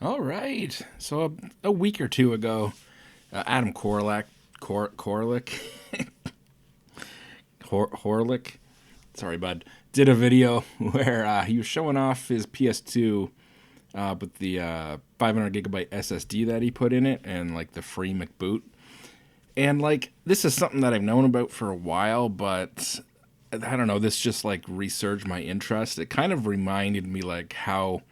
All right. So a week or two ago, Adam Koralik, Horlick, sorry, bud, did a video where he was showing off his PS2 with the 500 gigabyte SSD that he put in it and like the FreeMcBoot. And like this is something that I've known about for a while, but I don't know. This just like resurged my interest. It kind of reminded me like how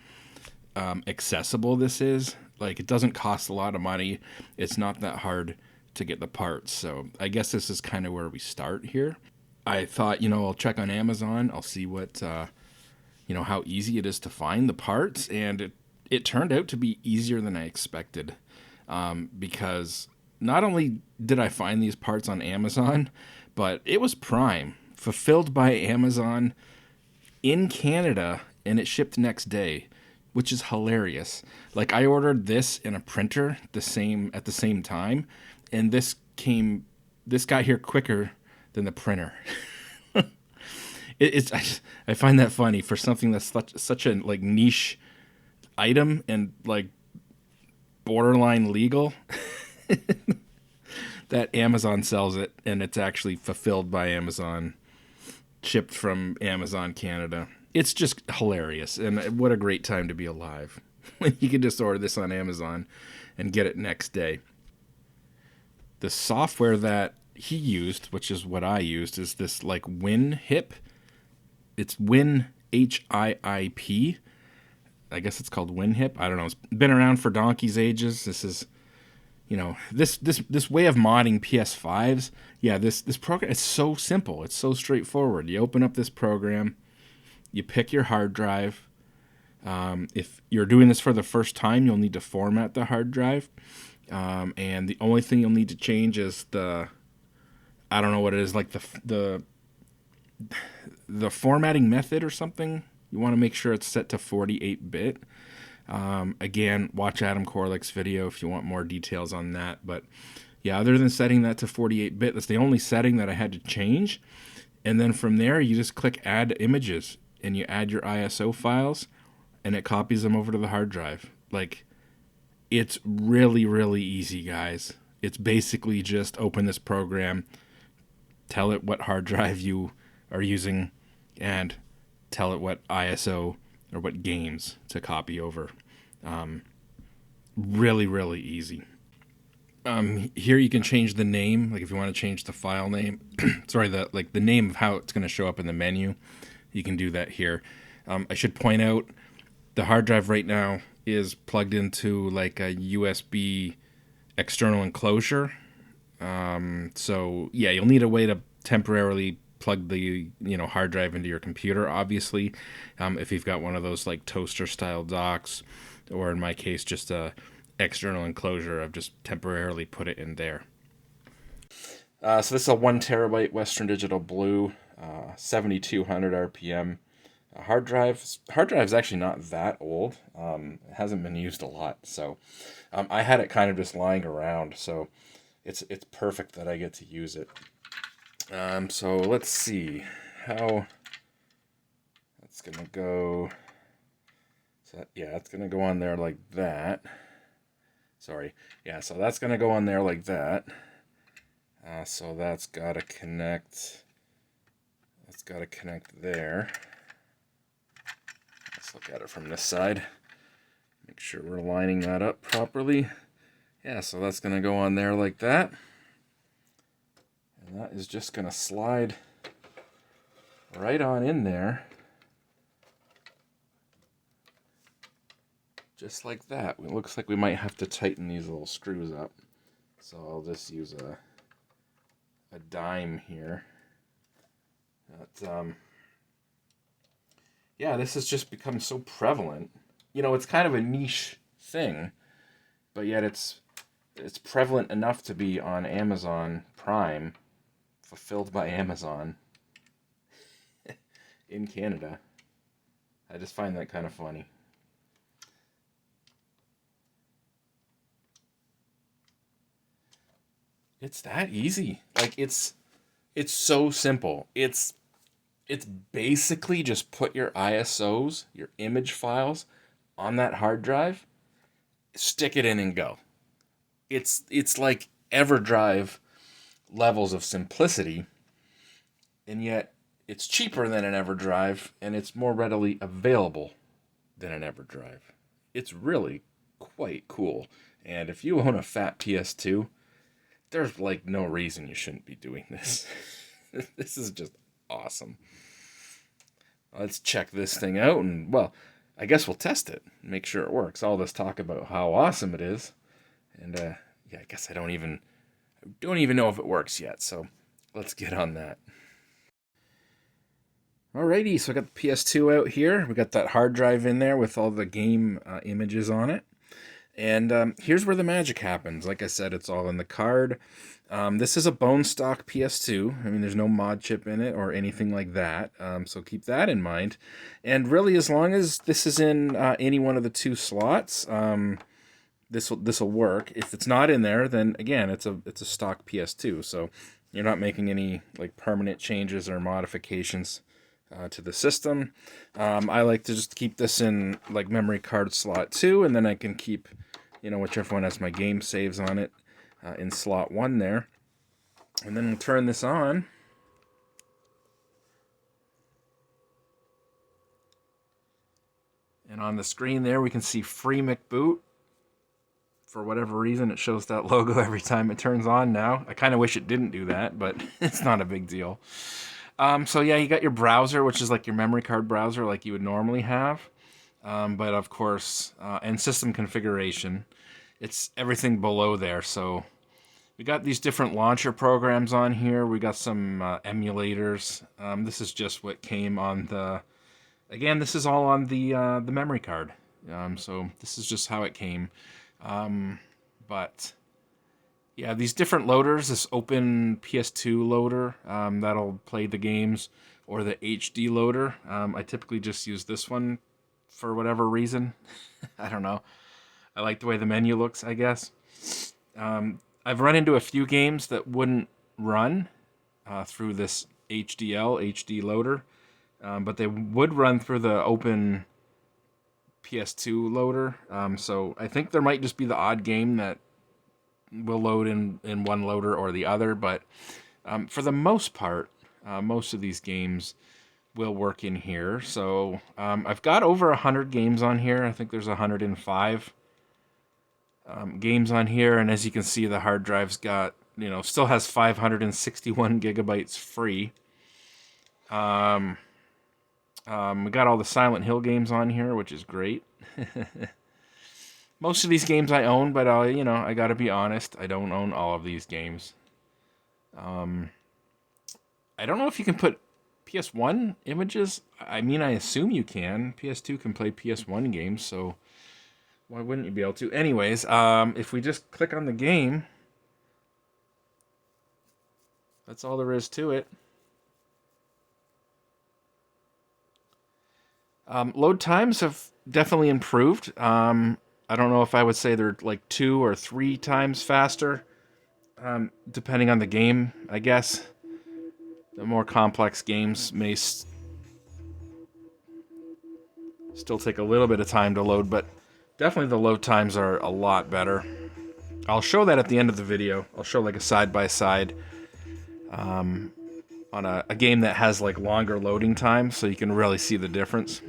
accessible this is. Like it doesn't cost a lot of money. It's not that hard to get the parts. So I guess this is kind of where we start here. I thought, I'll check on Amazon. I'll see what, how easy it is to find the parts. And it turned out to be easier than I expected. Because not only did I find these parts on Amazon, but it was Prime, fulfilled by Amazon in Canada, and it shipped next day, which is hilarious. Like I ordered this in a printer at the same time, and this got here quicker than the printer. I find that funny for something that's such a like niche item and like borderline legal that Amazon sells it, and it's actually fulfilled by Amazon, shipped from Amazon Canada. It's just hilarious, and what a great time to be alive. You can just order this on Amazon and get it next day. The software that he used, which is what I used, is this like Winhiip. It's Winhiip. I guess it's called Winhiip. I don't know. It's been around for donkey's ages. This is, this way of modding PS5s. Yeah, this program is so simple. It's so straightforward. You open up this program, you pick your hard drive. If you're doing this for the first time, you'll need to format the hard drive. And the only thing you'll need to change is I don't know what it is, like the formatting method or something. You want to make sure it's set to 48-bit. Again, watch Adam Koralik's video if you want more details on that. But yeah, other than setting that to 48-bit, that's the only setting that I had to change. And then from there, you just click Add Images, and you add your ISO files, and it copies them over to the hard drive. Like, it's really, really easy, guys. It's basically just open this program, tell it what hard drive you are using, and tell it what ISO or what games to copy over. Really, really easy. Here you can change the name, like if you want to change the file name, sorry, the name of how it's going to show up in the menu, you can do that here. I should point out the hard drive right now is plugged into like a USB external enclosure. So yeah, you'll need a way to temporarily plug the hard drive into your computer, obviously, if you've got one of those like toaster style docks, or in my case just a external enclosure. I've just temporarily put it in there. So this is a 1 terabyte Western Digital Blue, 7200 RPM hard drive. Hard drive is actually not that old. It hasn't been used a lot, so I had it kind of just lying around, so it's perfect that I get to use it. So let's see how that's gonna go. So yeah, that's gonna go on there like that. Sorry, yeah. So that's gonna go on there like that. So that's gotta connect. That's gotta connect there. Let's look at it from this side. Make sure we're lining that up properly. Yeah, so that's gonna go on there like that. And that is just going to slide right on in there. Just like that. It looks like we might have to tighten these little screws up. So I'll just use a dime here. But, yeah, this has just become so prevalent. It's kind of a niche thing, but yet it's prevalent enough to be on Amazon Prime, fulfilled by Amazon in Canada. I just find that kind of funny. It's that easy. Like it's so simple. It's basically just put your ISOs, your image files on that hard drive, stick it in and go. It's like EverDrive levels of simplicity, and yet it's cheaper than an EverDrive, and it's more readily available than an EverDrive. It's really quite cool. And if you own a fat PS2, there's like no reason you shouldn't be doing this. This is just awesome. Let's check this thing out, and well, I guess we'll test it, make sure it works. All this talk about how awesome it is, and yeah, I guess I don't even know if it works yet. So let's get on that. Alrighty, so I got the PS2 out here. We got that hard drive in there with all the game images on it. And here's where the magic happens. Like I said, it's all in the card. This is a bone stock PS2. I mean, there's no mod chip in it or anything like that. So keep that in mind. And really, as long as this is in any one of the two slots, this will work. If it's not in there, then again, it's a stock PS2. So you're not making any like permanent changes or modifications to the system. I like to just keep this in like memory card slot 2, and then I can keep, whichever one has my game saves on it in slot 1 there. And then we'll turn this on. And on the screen there, we can see FreeMcBoot. For whatever reason, it shows that logo every time it turns on now. I kind of wish it didn't do that, but it's not a big deal. So yeah, you got your browser, which is like your memory card browser like you would normally have. But of course, and system configuration, it's everything below there. So we got these different launcher programs on here. We got some emulators. This is just what came on the, again, this is all on the memory card. So this is just how it came. But yeah, these different loaders, this open PS2 loader, that'll play the games, or the HD loader. I typically just use this one for whatever reason. I don't know. I like the way the menu looks, I guess. I've run into a few games that wouldn't run through this HD loader, but they would run through the open PS2 loader. So I think there might just be the odd game that will load in one loader or the other, but for the most part, most of these games will work in here. So I've got over 100 games on here. I think there's 105 games on here, and as you can see, the hard drive's got, still has 561 gigabytes free. We got all the Silent Hill games on here, which is great. Most of these games I own, but I gotta be honest, I don't own all of these games. I don't know if you can put PS1 images. I mean, I assume you can. PS2 can play PS1 games, so why wouldn't you be able to? Anyways, if we just click on the game, that's all there is to it. Load times have definitely improved. I don't know if I would say they're like 2 or 3 times faster, depending on the game, I guess. The more complex games may still take a little bit of time to load, but definitely the load times are a lot better. I'll show that at the end of the video. I'll show like a side-by-side on a game that has like longer loading times, so you can really see the difference.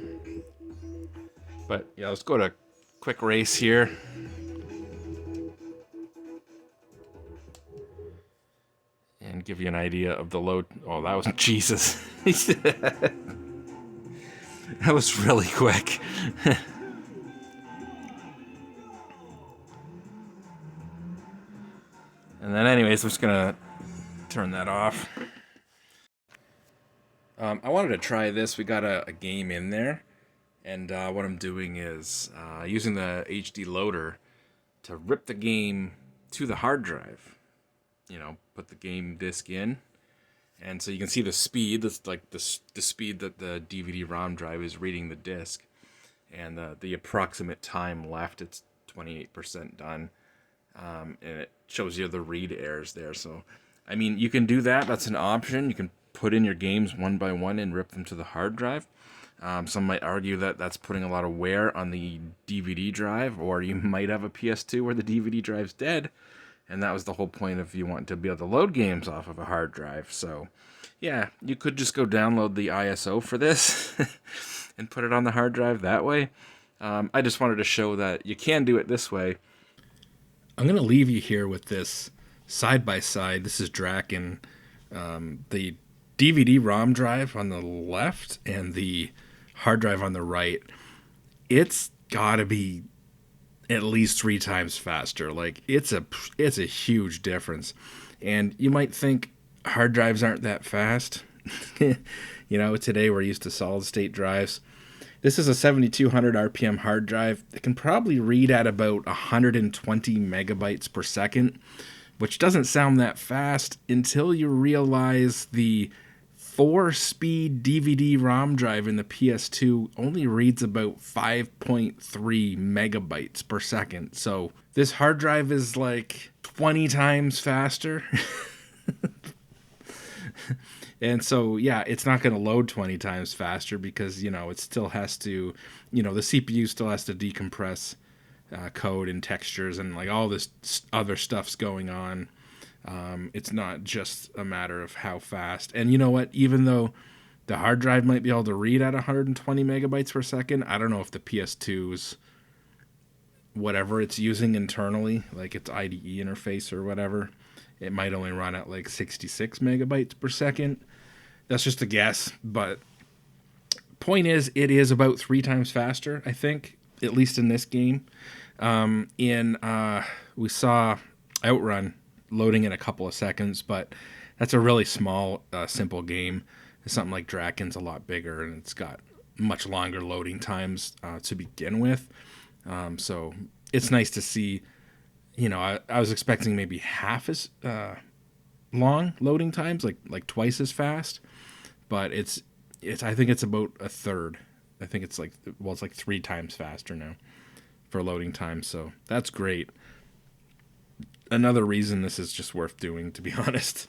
But yeah, let's go to quick race here. And give you an idea of the load. Oh, that was Jesus. That was really quick. And then anyways, I'm just gonna turn that off. I wanted to try this. We got a game in there. And what I'm doing is using the HD loader to rip the game to the hard drive. Put the game disc in. And so you can see the speed. That's like the speed that the DVD-ROM drive is reading the disc. And the approximate time left, it's 28% done. And it shows you the read errors there. So, I mean, you can do that. That's an option. You can put in your games one by one and rip them to the hard drive. Some might argue that that's putting a lot of wear on the DVD drive, or you might have a PS2 where the DVD drive's dead, and that was the whole point of you wanting to be able to load games off of a hard drive. So, yeah, you could just go download the ISO for this and put it on the hard drive that way. I just wanted to show that you can do it this way. I'm going to leave you here with this side by side. This is Draken, the DVD-ROM drive on the left and the hard drive on the right. It's got to be at least 3 times faster. Like, it's a huge difference. And you might think hard drives aren't that fast. Today we're used to solid state drives. This is a 7200 RPM hard drive. It can probably read at about 120 megabytes per second, which doesn't sound that fast until you realize the 4-speed DVD-ROM drive in the PS2 only reads about 5.3 megabytes per second. So this hard drive is like 20 times faster. And so, yeah, it's not going to load 20 times faster because, it still has to, the CPU still has to decompress code and textures and like all this other stuff's going on. It's not just a matter of how fast. And you know what? Even though the hard drive might be able to read at 120 megabytes per second, I don't know if the PS2's whatever it's using internally, like its IDE interface or whatever, it might only run at like 66 megabytes per second. That's just a guess, but point is, it is about 3 times faster, I think, at least in this game. We saw Outrun loading in a couple of seconds, but that's a really small, simple game. Something like Draken's a lot bigger, and it's got much longer loading times to begin with. So it's nice to see. I was expecting maybe half as long loading times, like twice as fast, but it's I think it's about a third. I think it's like 3 times faster now for loading time. So that's great. Another reason this is just worth doing, to be honest.